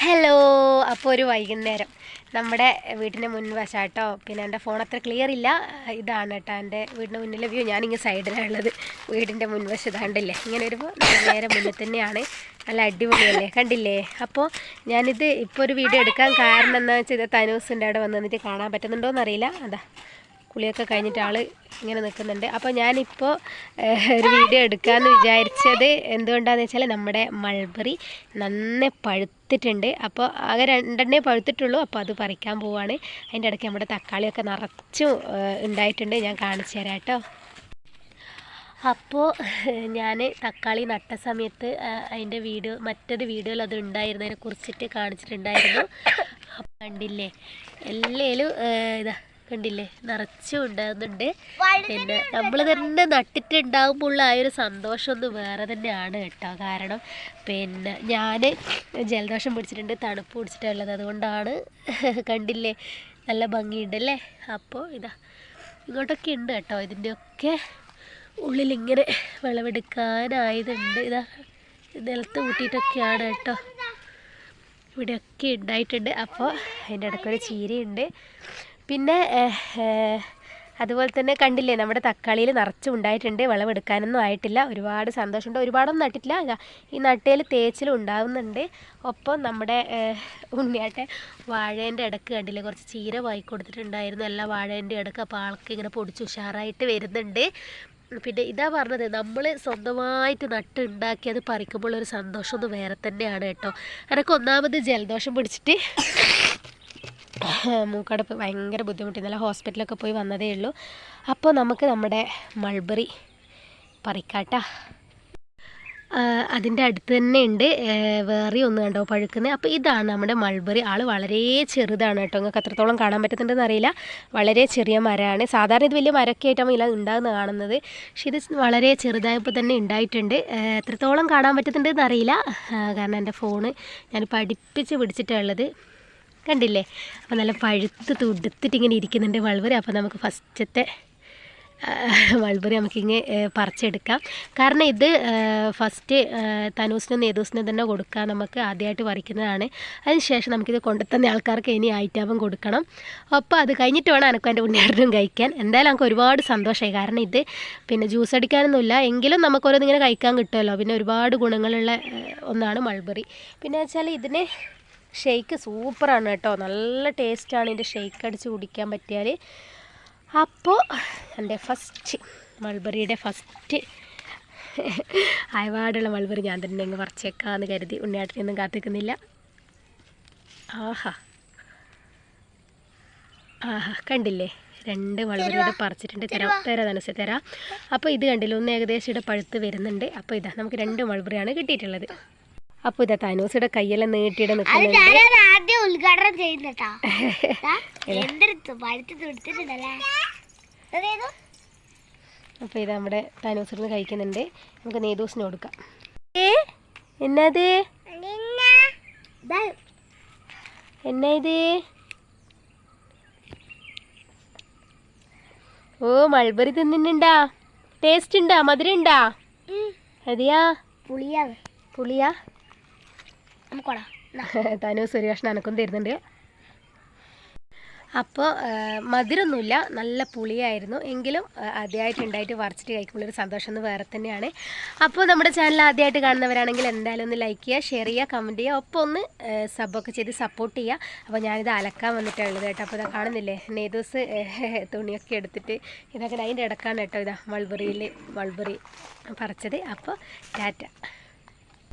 Hello. അപ്പോൾ ഒരു വൈകുന്നേരം നമ്മുടെ വീടിൻ്റെ മുൻവശാട്ടോ. പിന്നെ എൻ്റെ ഫോൺ അത്ര ക്ലിയർ ഇല്ല. ഇതാണ് കേട്ടോ എൻ്റെ വീടിൻ്റെ മുന്നിലെ വ്യൂ. ഞാനിങ്ങനെ സൈഡിലാണുള്ളത്. വീടിൻ്റെ മുൻവശം ഇതാണ്ടില്ലേ, ഇങ്ങനെ വരുമ്പോൾ നേരെ മുന്നിൽ തന്നെയാണ്. നല്ല അടിപൊളിയല്ലേ, കണ്ടില്ലേ? അപ്പോൾ ഞാനിത് ഇപ്പോൾ ഒരു വീഡിയോ എടുക്കാൻ കാരണം എന്താണെന്ന് വെച്ചാൽ ഇത് തനൂസിൻ്റെ അവിടെ വന്ന് നിന്നിട്ട് കാണാൻ പറ്റുന്നുണ്ടോയെന്നറിയില്ല. അതാ കുളിയൊക്കെ കഴിഞ്ഞിട്ട് ആൾ ഇങ്ങനെ നിൽക്കുന്നുണ്ട്. അപ്പോൾ ഞാനിപ്പോൾ ഒരു വീഡിയോ എടുക്കാമെന്ന് വിചാരിച്ചത് എന്തുകൊണ്ടാണെന്ന് വെച്ചാൽ നമ്മുടെ മൾബറി നന്നെ പഴുത്തിട്ടുണ്ട്. അപ്പോൾ ആകെ രണ്ടെണ്ണേ പഴുത്തിട്ടുള്ളൂ. അപ്പോൾ അത് പറിക്കാൻ പോവുകയാണ്. അതിൻ്റെ ഇടയ്ക്ക് നമ്മുടെ തക്കാളിയൊക്കെ നിറച്ചും ഉണ്ടായിട്ടുണ്ട്. ഞാൻ കാണിച്ചു തരാം കേട്ടോ. അപ്പോൾ ഞാൻ തക്കാളി നട്ട സമയത്ത് അതിൻ്റെ മറ്റൊരു വീഡിയോയിൽ അത് ഉണ്ടായിരുന്നതിനെ കുറിച്ചിട്ട് കാണിച്ചിട്ടുണ്ടായിരുന്നു. അപ്പം കണ്ടില്ലേ, എല്ലേലും ഇതാ കണ്ടില്ലേ, നിറച്ചും ഉണ്ടാകുന്നുണ്ട്. പിന്നെ നമ്മൾ തന്നെ നട്ടിട്ടുണ്ടാകുമ്പോൾ ഉള്ള ആ ഒരു സന്തോഷം ഒന്ന് വേറെ തന്നെയാണ് കേട്ടോ. കാരണം പിന്നെ ഞാൻ ജലദോഷം പിടിച്ചിട്ടുണ്ട്, തണുപ്പ് പിടിച്ചിട്ടുള്ളത്, അതുകൊണ്ടാണ്. കണ്ടില്ലേ, നല്ല ഭംഗിയുണ്ടല്ലേ. അപ്പോൾ ഇതാ ഇങ്ങോട്ടൊക്കെ ഉണ്ട് കേട്ടോ. ഇതിൻ്റെയൊക്കെ ഉള്ളിലിങ്ങനെ വിളവെടുക്കാനായതുണ്ട്. ഇതാ നിലത്ത് കൂട്ടിയിട്ടൊക്കെയാണ് കേട്ടോ ഇവിടെയൊക്കെ ഉണ്ടായിട്ടുണ്ട്. അപ്പോൾ അതിൻ്റെ ഇടയ്ക്കൊരു ചീരയുണ്ട്. പിന്നെ അതുപോലെ തന്നെ കണ്ടില്ലേ, നമ്മുടെ തക്കാളിയിൽ നിറച്ചും ഉണ്ടായിട്ടുണ്ട്. വിളവെടുക്കാനൊന്നും ആയിട്ടില്ല. ഒരുപാട് സന്തോഷമുണ്ട്. ഒരുപാടൊന്നും നട്ടിട്ടില്ല. ഈ നട്ടയിൽ തേച്ചിലും ഉണ്ടാവുന്നുണ്ട്. ഒപ്പം നമ്മുടെ ഉണ്ണിയാട്ടെ വാഴേൻ്റെ ഇടക്ക് കണ്ടില്ലേ, കുറച്ച് ചീര വായി കൊടുത്തിട്ടുണ്ടായിരുന്നു എല്ലാ വാഴേൻ്റെ ഇടക്ക്. അപ്പോൾ ആൾക്ക് ഇങ്ങനെ പൊടിച്ച് ഉഷാറായിട്ട് വരുന്നുണ്ട്. പിന്നെ ഇതാ പറഞ്ഞത്, നമ്മൾ സ്വന്തമായിട്ട് നട്ടുണ്ടാക്കി അത് പറിക്കുമ്പോൾ ഒരു സന്തോഷം ഒന്ന് വേറെ തന്നെയാണ് കേട്ടോ. എനിക്ക് ഒന്നാമത് ജലദോഷം പിടിച്ചിട്ട് മൂക്കടപ്പ് ഭയങ്കര ബുദ്ധിമുട്ട്. ഇന്നലെ ഹോസ്പിറ്റലൊക്കെ പോയി വന്നതേ ഉള്ളൂ. അപ്പോൾ നമുക്ക് നമ്മുടെ മൾബറി പറിക്കാട്ടാ. അതിൻ്റെ അടുത്ത് തന്നെ ഉണ്ട് വേറെ ഒന്ന് കണ്ടോ പഴുക്കുന്നത്. അപ്പോൾ ഇതാണ് നമ്മുടെ മൾബറി. ആൾ വളരെ ചെറുതാണ് കേട്ടോ. നിങ്ങൾക്ക് എത്രത്തോളം കാണാൻ പറ്റുന്നുണ്ടെന്ന് അറിയില്ല. വളരെ ചെറിയ മരമാണ്. സാധാരണ ഇത് വലിയ മരമൊക്കെ ആയിട്ടാണ് ഇല്ല ഉണ്ടാകുന്ന കാണുന്നത്. പക്ഷേ ഇത് വളരെ ചെറുതായപ്പോൾ തന്നെ ഉണ്ടായിട്ടുണ്ട്. എത്രത്തോളം കാണാൻ പറ്റുന്നുണ്ടെന്ന് അറിയില്ല. കാരണം എൻ്റെ ഫോണ് ഞാനിപ്പോൾ അടുപ്പിച്ച് പിടിച്ചിട്ടുള്ളത് കണ്ടില്ലേ. അപ്പോൾ നല്ല പഴുത്ത് തുടുത്തിട്ട് ഇങ്ങനെ ഇരിക്കുന്നുണ്ട് മൾബറി. അപ്പോൾ നമുക്ക് ഫസ്റ്റത്തെ മൾബറി നമുക്കിങ്ങനെ പറിച്ചെടുക്കാം. കാരണം ഇത് ഫസ്റ്റ് തനൂസിനും നേതൂസിനും തന്നെ കൊടുക്കാം. നമുക്ക് ആദ്യമായിട്ട് പറിക്കുന്നതാണ്. അതിന് ശേഷം നമുക്കിത് കൊണ്ടുത്തന്ന ആൾക്കാർക്ക് ഇനി ആയിട്ടാവും കൊടുക്കണം. അപ്പോൾ അത് കഴിഞ്ഞിട്ട് വേണം എനിക്കും എൻ്റെ ഉണ്ണിയാടനും കഴിക്കാൻ. എന്തായാലും നമുക്ക് ഒരുപാട് സന്തോഷമായി. കാരണം ഇത് പിന്നെ ജ്യൂസ് അടിക്കാനൊന്നുമില്ല, എങ്കിലും നമുക്കോരോന്നിങ്ങനെ കഴിക്കാൻ കിട്ടുമല്ലോ. പിന്നെ ഒരുപാട് ഗുണങ്ങളുള്ള ഒന്നാണ് മൾബറി. പിന്നെ വെച്ചാൽ ഇതിന് ഷെയ്ക്ക് സൂപ്പറാണ് കേട്ടോ. നല്ല ടേസ്റ്റാണ് ഇതിൻ്റെ ഷെയ്ക്ക് അടിച്ച് കുടിക്കാൻ പറ്റിയാൽ. അപ്പോൾ എൻ്റെ ഫസ്റ്റ് മൾബറിയുടെ ഫസ്റ്റ് അയവാടുള്ള മൾബറി ഞാൻ തന്നെ അങ്ങ് പറിച്ചേക്കാമെന്ന് കരുതി. ഉണ്ണിയാട്ടിനൊന്നും കാത്തിക്കുന്നില്ല. ആഹാ കണ്ടില്ലേ, 2 മൾബറിയുടെ പറിച്ചിട്ടുണ്ട്. തരാം. അപ്പോൾ ഇത് കണ്ടില്ല, ഒന്ന് ഏകദേശം ഇവിടെ പഴുത്ത് വരുന്നുണ്ട്. അപ്പോൾ ഇതാ നമുക്ക് 2 മൾബറിയാണ് കിട്ടിയിട്ടുള്ളത്. അപ്പോൾ ഇതാ തനൂസിയുടെ കയ്യെല്ലാം നീട്ടിയിട്ട് നിൽക്കുന്നുണ്ട്. അപ്പോൾ ഇത് നമ്മുടെ തനൂസിന് കഴിക്കുന്നുണ്ട്. നമുക്ക് നേതൂസിന് കൊടുക്കാം. എന്നത് എന്നാ ഇത്? ഓ, മൾബറി തിന്നുന്നുണ്ടാ? ടേസ്റ്റ് ഉണ്ടാ? മധുരം ഉണ്ടാ? അതെയാ? പുളിയാ? തനൂസ് ഒരു കഷ്ണം എനക്കും തരുന്നുണ്ട്. അപ്പോൾ മധുരമൊന്നുമില്ല, നല്ല പുളിയായിരുന്നു. എങ്കിലും ആദ്യമായിട്ടുണ്ടായിട്ട് പറിച്ചിട്ട് കഴിക്കുമ്പോഴൊരു സന്തോഷം ഒന്ന് വേറെ തന്നെയാണ്. അപ്പോൾ നമ്മുടെ ചാനൽ ആദ്യമായിട്ട് കാണുന്നവരാണെങ്കിൽ എന്തായാലും ഒന്ന് ലൈക്ക് ചെയ്യുക, ഷെയർ ചെയ്യുക, കമൻറ്റ് ചെയ്യുക, ഒപ്പം ഒന്ന് സബ്ബൊക്കെ ചെയ്ത് സപ്പോർട്ട് ചെയ്യുക. അപ്പോൾ ഞാനിത് അലക്കാൻ വന്നിട്ടുള്ളത് കേട്ടോ. അപ്പോൾ ഇതാ കാണുന്നില്ലേ, നേതൂസ് തുണിയൊക്കെ എടുത്തിട്ട് ഇതൊക്കെ അതിൻ്റെ ഇടക്കാണ് കേട്ടോ ഇതാ മൾബറി പറിച്ചത്. അപ്പോൾ ടാറ്റ.